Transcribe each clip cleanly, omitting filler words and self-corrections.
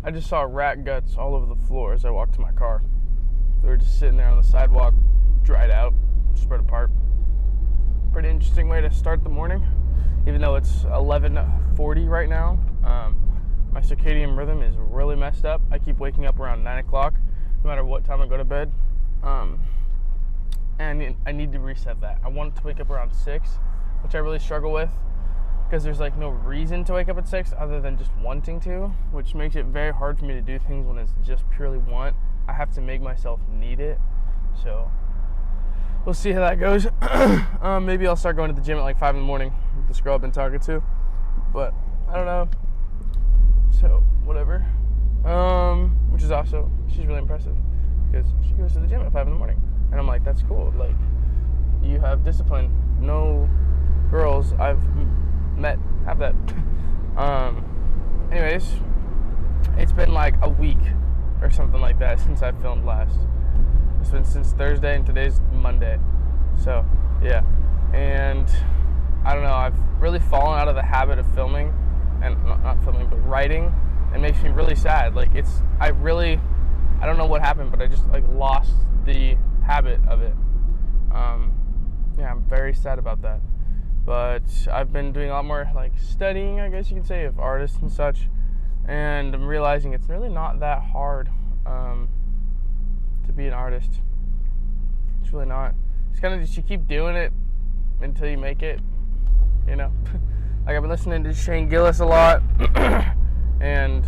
I just saw rat guts all over the floor as I walked to my car. They were just sitting there on the sidewalk, dried out, spread apart. Pretty interesting way to start the morning, even though it's 11:40 right now. My circadian rhythm is really messed up. I keep waking up around 9 o'clock, no matter what time I go to bed. And I need to reset that. I want to wake up around 6, which I really struggle with, because there's like no reason to wake up at 6 other than just wanting to, which makes it very hard for me to do things when it's just purely want. I have to make myself need it. So we'll see how that goes. Maybe I'll start going to the gym at like 5 in the morning with this girl I've been talking to, but I don't know. So whatever. Which is also, she's really impressive because she goes to the gym at 5 in the morning, and I'm like, that's cool. Like, you have discipline. No girls I've met have that. Anyways, it's been like a week or something like that since I filmed last. It's been since Thursday, and today's Monday. So yeah, and I don't know, I've really fallen out of the habit of filming, and not filming, but writing. It makes me really sad. Like, I don't know what happened, but I just like lost the habit of it. Yeah, I'm very sad about that. But I've been doing a lot more like studying, I guess you could say, of artists and such, and I'm realizing it's really not that hard to be an artist. It's really not. It's kind of just, you keep doing it until you make it, you know. Like, I've been listening to Shane Gillis a lot, and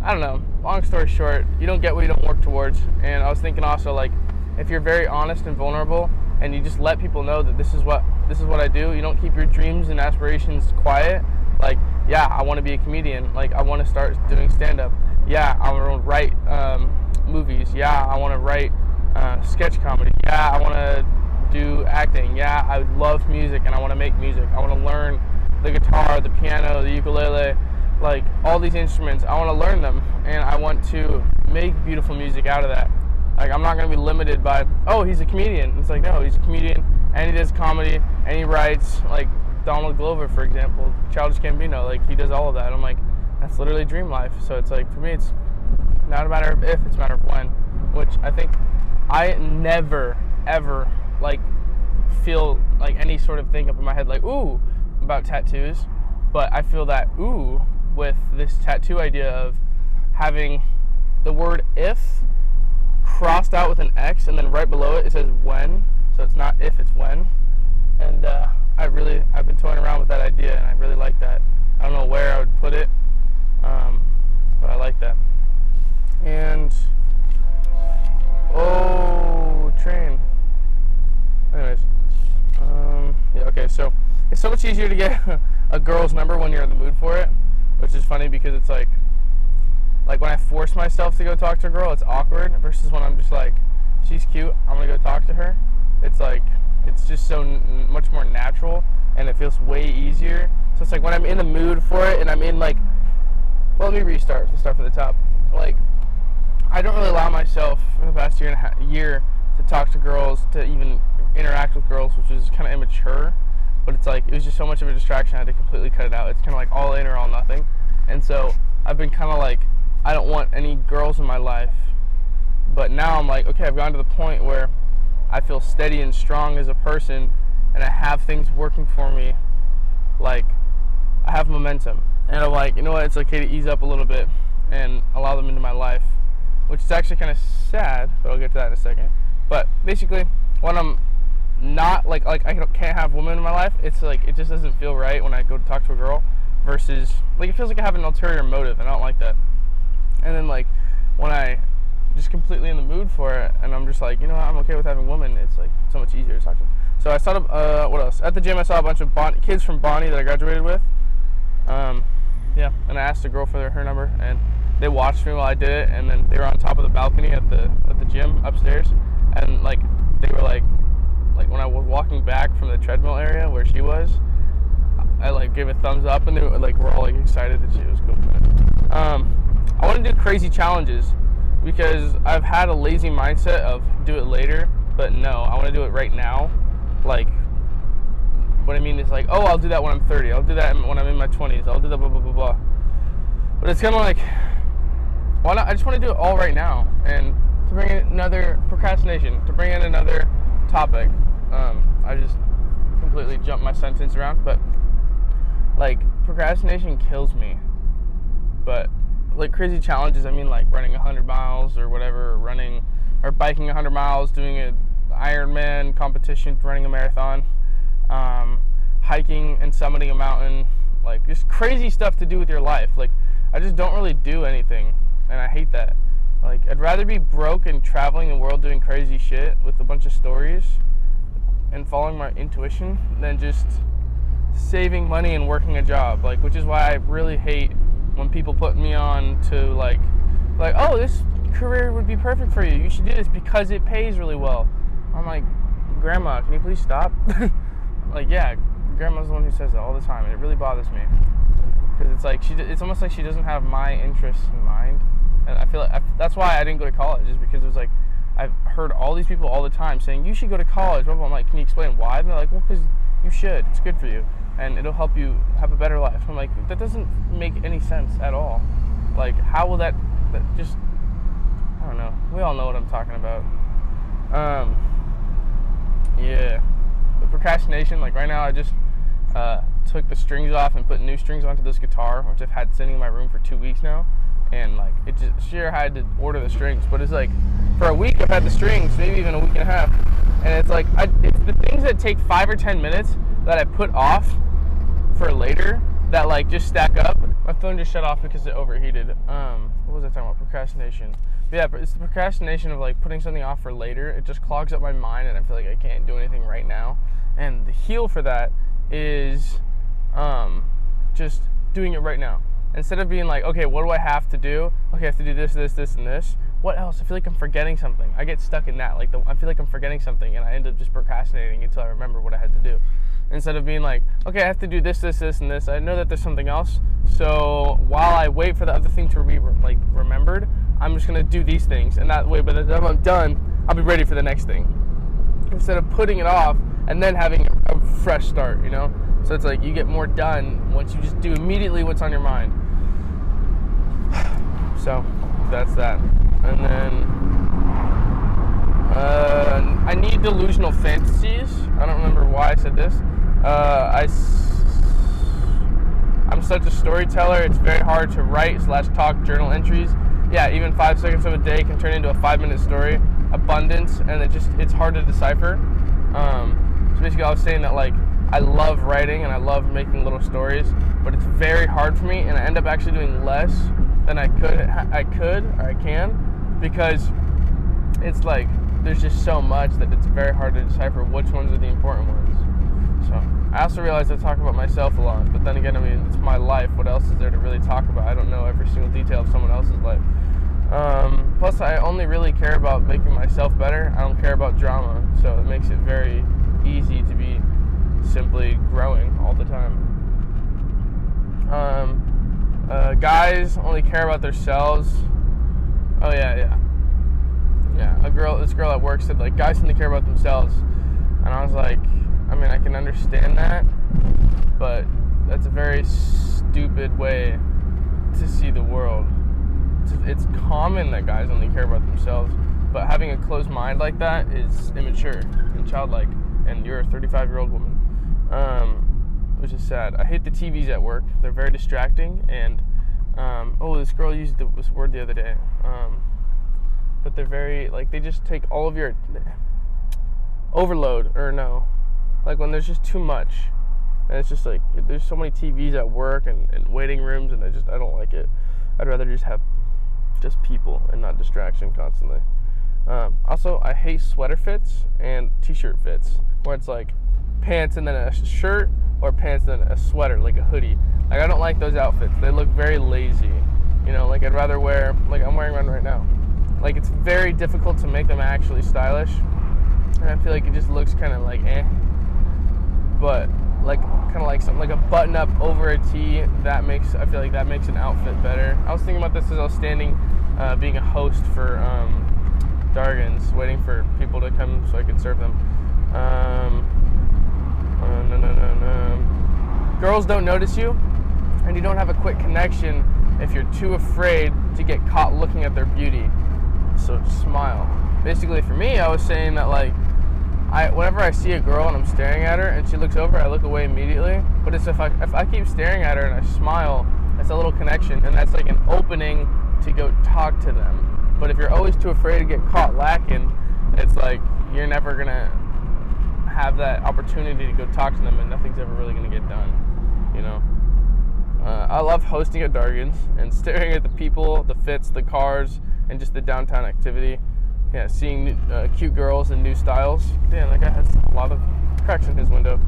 I don't know, long story short, you don't get what you don't work towards. And I was thinking also, like, if you're very honest and vulnerable and you just let people know that this is what I do, you don't keep your dreams and aspirations quiet. Like, yeah, I want to be a comedian. Like, I want to start doing stand-up. Yeah, I want to write movies. Yeah, I want to write sketch comedy. Yeah, I want to do acting. Yeah, I love music and I want to make music. I want to learn the guitar, the piano, the ukulele, like all these instruments. I want to learn them, and I want to make beautiful music out of that. Like, I'm not going to be limited by, oh, he's a comedian. It's like, no, he's a comedian, and he does comedy, and he writes, like Donald Glover, for example, Childish Gambino, like, he does all of that. I'm like, that's literally dream life. So it's like, for me, it's not a matter of if, it's a matter of when, which I think I never, ever, like, feel like any sort of thing up in my head, like, ooh, about tattoos, but I feel that ooh with this tattoo idea of having the word if crossed out with an X, and then right below it says when, so it's not if, it's when. And I've been toying around with that idea, and I really like that. I don't know where I would put it, but I like that. And train. Anyways, yeah, okay, so it's so much easier to get a girl's number when you're in the mood for it, which is funny because it's like when I force myself to go talk to a girl, it's awkward, versus when I'm just like, she's cute, I'm gonna go talk to her. It's like, it's just so much more natural, and it feels way easier. So it's like when I'm in the mood for it, and I'm in like, well, let me restart. Let's start from the top. Like, I don't really allow myself in the past year to talk to girls, to even interact with girls, which is kind of immature. But it's like, it was just so much of a distraction, I had to completely cut it out. It's kind of like all in or all nothing. And so I've been kind of like, I don't want any girls in my life. But now I'm like, okay, I've gotten to the point where I feel steady and strong as a person, and I have things working for me. Like, I have momentum. And I'm like, you know what, it's okay to ease up a little bit and allow them into my life. Which is actually kind of sad, but I'll get to that in a second. But basically, when I'm not, like I can't have women in my life, it's like, it just doesn't feel right when I go to talk to a girl, versus, like, it feels like I have an ulterior motive, and I don't like that. And then, like, when I just completely in the mood for it, and I'm just like, you know what, I'm okay with having women, it's like so much easier to talk to them. So I saw, what else? At the gym, I saw a bunch of kids from Bonnie that I graduated with. Yeah, and I asked a girl for her number, and they watched me while I did it, and then they were on top of the balcony at the gym upstairs, and like, they were like when I was walking back from the treadmill area where she was, I like gave a thumbs up, and they were like, we're all like excited that she was cool. I want to do crazy challenges because I've had a lazy mindset of do it later, but no, I want to do it right now. Like, what I mean is like, oh, I'll do that when I'm 30. I'll do that when I'm in my 20s. I'll do that blah, blah, blah, blah. But it's kind of like, why not? I just want to do it all right now. And to bring in another procrastination, to bring in another topic, I just completely jumped my sentence around, but like procrastination kills me. But like crazy challenges, I mean like running 100 miles or whatever, or running or biking 100 miles, doing an Ironman competition, running a marathon, hiking and summiting a mountain, like just crazy stuff to do with your life. Like I just don't really do anything, and I hate that. Like I'd rather be broke and traveling the world doing crazy shit with a bunch of stories and following my intuition than just saving money and working a job. Like, which is why I really hate when people put me on to like, oh, this career would be perfect for you. You should do this because it pays really well. I'm like, Grandma, can you please stop? Like, yeah, Grandma's the one who says that all the time, and it really bothers me because it's like it's almost like she doesn't have my interests in mind, and I feel like that's why I didn't go to college, is because it was like I've heard all these people all the time saying you should go to college. I'm like, can you explain why? And they're like, well, because you should. It's good for you, and it'll help you have a better life. I'm like, that doesn't make any sense at all. Like, how will that just? I don't know. We all know what I'm talking about. Yeah. The procrastination, like right now I just took the strings off and put new strings onto this guitar, which I've had sitting in my room for 2 weeks now. And like it just sure had to order the strings, but it's like for a week I've had the strings, maybe even a week and a half. And it's like it's the things that take 5 or 10 minutes that I put off for later that like just stack up. My phone just shut off because it overheated. What was I talking about? Procrastination. But yeah, but it's the procrastination of like putting something off for later. It just clogs up my mind, and I feel like I can't do anything right now. And the heal for that is just doing it right now. Instead of being like, okay, what do I have to do? Okay, I have to do this, this, this, and this. What else? I feel like I'm forgetting something. I get stuck in that. Like I feel like I'm forgetting something, and I end up just procrastinating until I remember what I had to do. Instead of being like, okay, I have to do this, this, this, and this. I know that there's something else. So while I wait for the other thing to be remembered, I'm just gonna do these things, and that way, by the time I'm done, I'll be ready for the next thing. Instead of putting it off and then having a fresh start, you know. So it's like you get more done once you just do immediately what's on your mind. So that's that. And then I need delusional fantasies. I don't remember why I said this. I'm such a storyteller. It's very hard to write / talk journal entries. Yeah, even 5 seconds of a day can turn into a 5-minute story. Abundance, and it's hard to decipher. So basically I was saying that like I love writing and I love making little stories, but it's very hard for me, and I end up actually doing less than I can, because it's like there's just so much that it's very hard to decipher which ones are the important ones. So I also realized I talk about myself a lot, but then again, I mean, it's my life. What else is there to really talk about? I don't know every single detail of someone else's life. Plus, I only really care about making myself better. I don't care about drama, so it makes it very easy to be simply growing all the time. Guys only care about themselves. Oh yeah. This girl at work said like guys only care about themselves, and I was like, I mean, I can understand that, but that's a very stupid way to see the world. It's common that guys only care about themselves, but having a closed mind like that is immature and childlike, and you're a 35-year-old woman, which is sad. I hate the TVs at work. They're very distracting, and this girl used this word the other day, but they're very, like, they just take all of your overload, or no, like when there's just too much, and it's just like, there's so many TVs at work and waiting rooms, and I don't like it. I'd rather just have just people and not distraction constantly. Also, I hate sweater fits and t-shirt fits, where it's like pants and then a shirt, or pants and then a sweater, like a hoodie. Like, I don't like those outfits. They look very lazy. You know, like I'd rather wear, like I'm wearing one right now. Like, it's very difficult to make them actually stylish, and I feel like it just looks kind of like but like kind of like something like a button up over a tee, I feel like that makes an outfit better. I was thinking about this as I was standing being a host for Dargan's, waiting for people to come so I could serve them. Girls don't notice you, and you don't have a quick connection if you're too afraid to get caught looking at their beauty. So smile. Basically for me, I was saying that like, whenever I see a girl and I'm staring at her and she looks over, I look away immediately. But it's if I keep staring at her and I smile, that's a little connection, and that's like an opening to go talk to them. But if you're always too afraid to get caught lacking, it's like you're never gonna have that opportunity to go talk to them, and nothing's ever really gonna get done, you know. I love hosting at Dargan's and staring at the people, the fits, the cars, and just the downtown activity. Yeah, seeing cute girls and new styles. Damn, that guy has a lot of cracks in his window.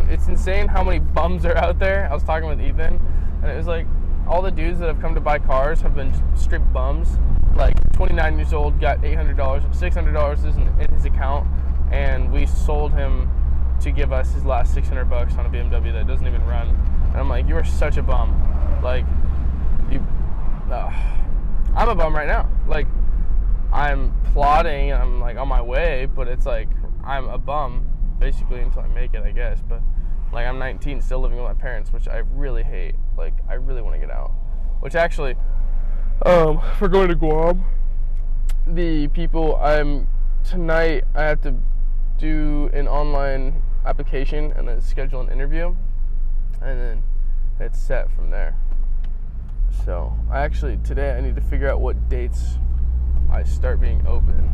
It's insane how many bums are out there. I was talking with Ethan, and it was like all the dudes that have come to buy cars have been straight bums. Like 29 years old, got $800, $600 is in his account, and we sold him to give us his last $600 on a BMW that doesn't even run. And I'm like, you are such a bum. Like, I'm a bum right now. Like, I'm plodding, I'm like on my way, but it's like I'm a bum basically until I make it, I guess. But like I'm 19, still living with my parents, which I really hate. Like I really want to get out. Which actually, for going to Guam, the people tonight I have to do an online application and then schedule an interview, and then it's set from there. So today I need to figure out what dates I start being open.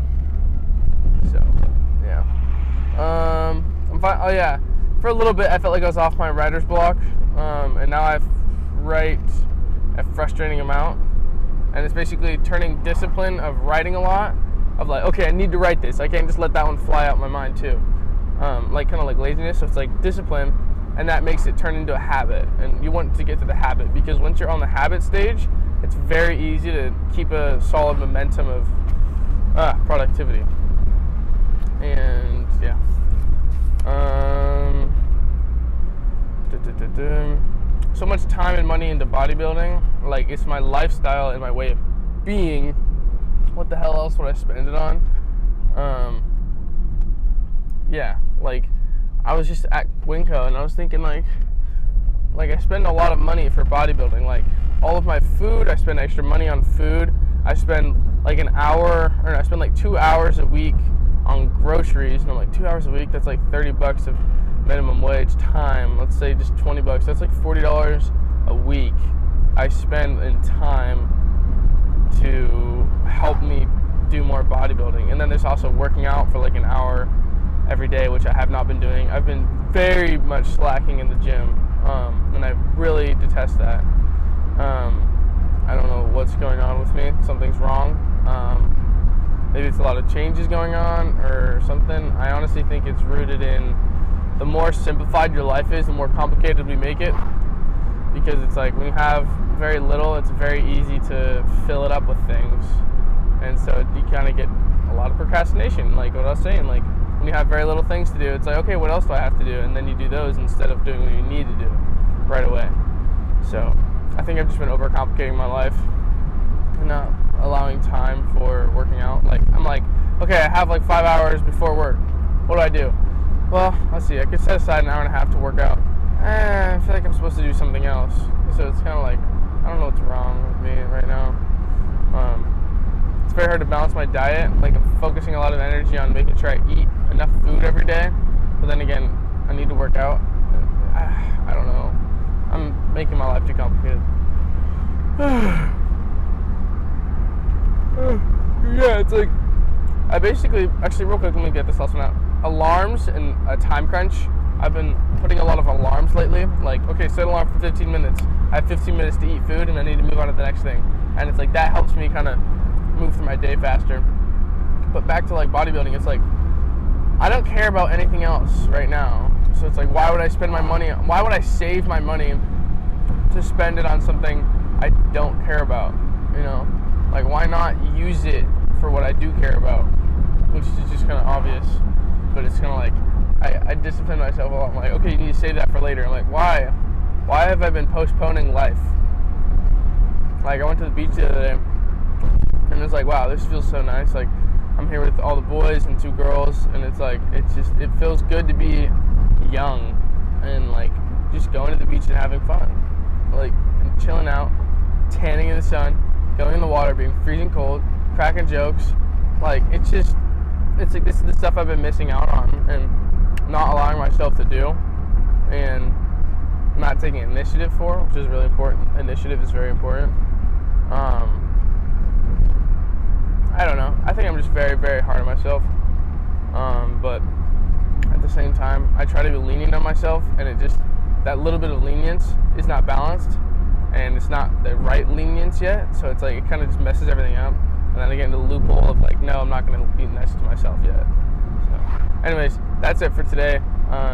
So yeah, I'm fine. Oh yeah, for a little bit I felt like I was off my writer's block, and now I write a frustrating amount, and it's basically turning discipline of writing a lot of like, okay, I need to write this, I can't just let that one fly out my mind too, like kind of like laziness. So it's like discipline, and that makes it turn into a habit, and you want to get to the habit, because once you're on the habit stage, it's very easy to keep a solid momentum of productivity. And yeah, so much time and money into bodybuilding, like it's my lifestyle and my way of being. What the hell else would I spend it on? Yeah, like I was just at Winco and I was thinking like I spend a lot of money for bodybuilding. Like all of my food, I spend extra money on food. I spend like I spend like 2 hours a week on groceries, and I'm like 2 hours a week, that's like $30 of minimum wage time. Let's say just $20, that's like $40 a week I spend in time to help me do more bodybuilding. And then there's also working out for like an hour every day, which I have not been doing. I've been very much slacking in the gym, and I really detest that. I don't know what's going on with me. Something's wrong. Maybe it's a lot of changes going on or something. I honestly think it's rooted in the more simplified your life is, the more complicated we make it. Because it's like when you have very little, it's very easy to fill it up with things. And so you kind of get a lot of procrastination, like what I was saying. Like when you have very little things to do, it's like, okay, what else do I have to do? And then you do those instead of doing what you need to do right away. So I think I've just been overcomplicating my life and not allowing time for working out. Like I'm like, okay, I have like 5 hours before work. What do I do? Well, let's see, I could set aside an hour and a half to work out. I feel like I'm supposed to do something else. So it's kind of like, I don't know what's wrong with me right now. It's very hard to balance my diet. Like I'm focusing a lot of energy on making sure I eat enough food every day. But then again, I need to work out. I don't know. I'm making my life too complicated. Yeah, it's like, I basically, actually real quick, let me get this last one out. Alarms and a time crunch. I've been putting a lot of alarms lately. Like, okay, set an alarm for 15 minutes. I have 15 minutes to eat food and I need to move on to the next thing. And it's like, that helps me kind of move through my day faster. But back to like bodybuilding, it's like, I don't care about anything else right now. So it's like, why would I spend my money, why would I save my money to spend it on something I don't care about, you know? Like, why not use it for what I do care about? Which is just kind of obvious, but it's kind of like, I discipline myself a lot. I'm like, okay, you need to save that for later. I'm like, why? Why have I been postponing life? Like, I went to the beach the other day, and it's like, wow, this feels so nice. Like, I'm here with all the boys and 2 girls, and it's like, it feels good to be young and like just going to the beach and having fun, like and chilling out, tanning in the sun, going in the water, being freezing cold, cracking jokes. Like, it's like this is the stuff I've been missing out on and not allowing myself to do, and not taking initiative for, which is really important. Initiative is very important. I don't know. I think I'm just very, very hard on myself. But at the same time, I try to be lenient on myself, and that little bit of lenience is not balanced, and it's not the right lenience yet. So it's like, it kind of just messes everything up. And then I get into the loophole of like, no, I'm not going to be nice to myself yet. So, anyways, that's it for today.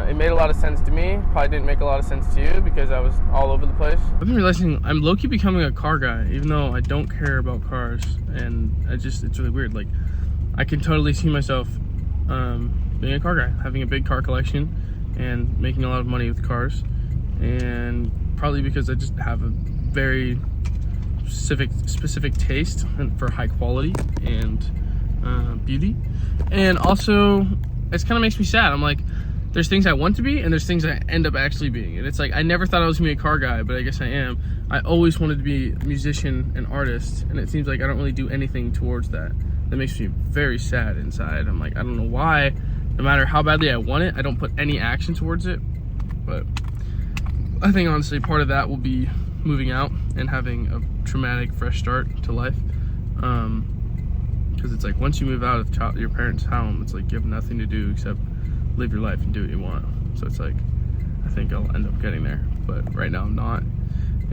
It made a lot of sense to me. Probably didn't make a lot of sense to you because I was all over the place. I've been realizing I'm low-key becoming a car guy, even though I don't care about cars, and it's really weird. Like, I can totally see myself being a car guy, having a big car collection and making a lot of money with cars, and probably because I just have a very specific taste for high quality and beauty. And also, it kind of makes me sad. I'm like, there's things I want to be, and there's things I end up actually being. And it's like, I never thought I was gonna be a car guy, but I guess I am. I always wanted to be a musician and artist, and it seems like I don't really do anything towards that. That makes me very sad inside. I'm like, I don't know why. No matter how badly I want it, I don't put any action towards it. But I think honestly, part of that will be moving out and having a traumatic fresh start to life. Because it's like, once you move out of your parents' home, it's like you have nothing to do except live your life and do what you want. So it's like, I think I'll end up getting there, but right now I'm not.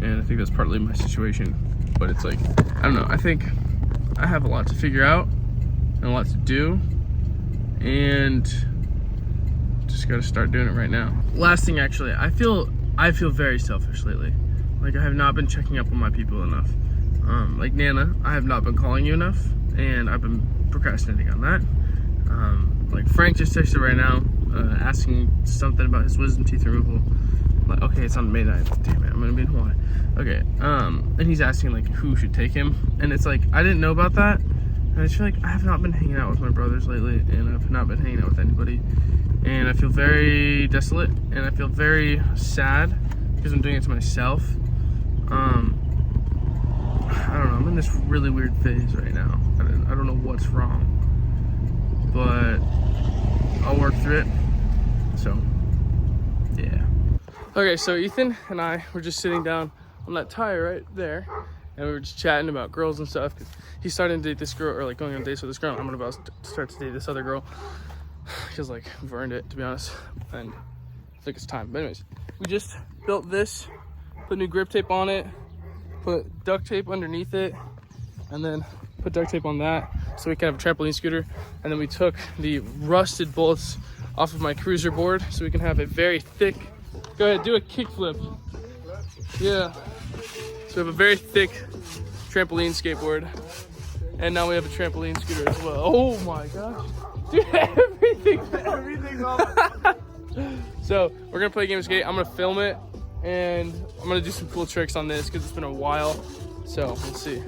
And I think that's partly my situation. But it's like, I don't know, I think I have a lot to figure out and a lot to do, and just gotta start doing it right now. Last thing, actually, I feel very selfish lately. Like, I have not been checking up on my people enough. Like Nana, I have not been calling you enough, and I've been procrastinating on that. Like, Frank just texted right now, asking something about his wisdom teeth removal. Like, okay, it's on May 9th. Damn it, I'm gonna be in Hawaii. Okay, and he's asking like who should take him, and it's like, I didn't know about that, and I feel like I have not been hanging out with my brothers lately, and I've not been hanging out with anybody, and I feel very desolate, and I feel very sad because I'm doing it to myself. I don't know, I'm in this really weird phase right now. I don't know what's wrong, but I'll work through it. So yeah. Okay, so Ethan and I were just sitting down on that tire right there, and we were just chatting about girls and stuff, because he's starting to date this girl, or like going on dates with this girl, and I'm about to start to date this other girl, because like I've earned it, to be honest, and I think it's time. But anyways, we just built this, put new grip tape on it, put duct tape underneath it, and then put duct tape on that so we can have a trampoline scooter. And then we took the rusted bolts off of my cruiser board so we can have a very thick, go ahead, do a kickflip. Yeah. So we have a very thick trampoline skateboard. And now we have a trampoline scooter as well. Oh my gosh. Dude, everything's on. So we're gonna play a game of skate. I'm gonna film it, and I'm gonna do some cool tricks on this because it's been a while. So let's see.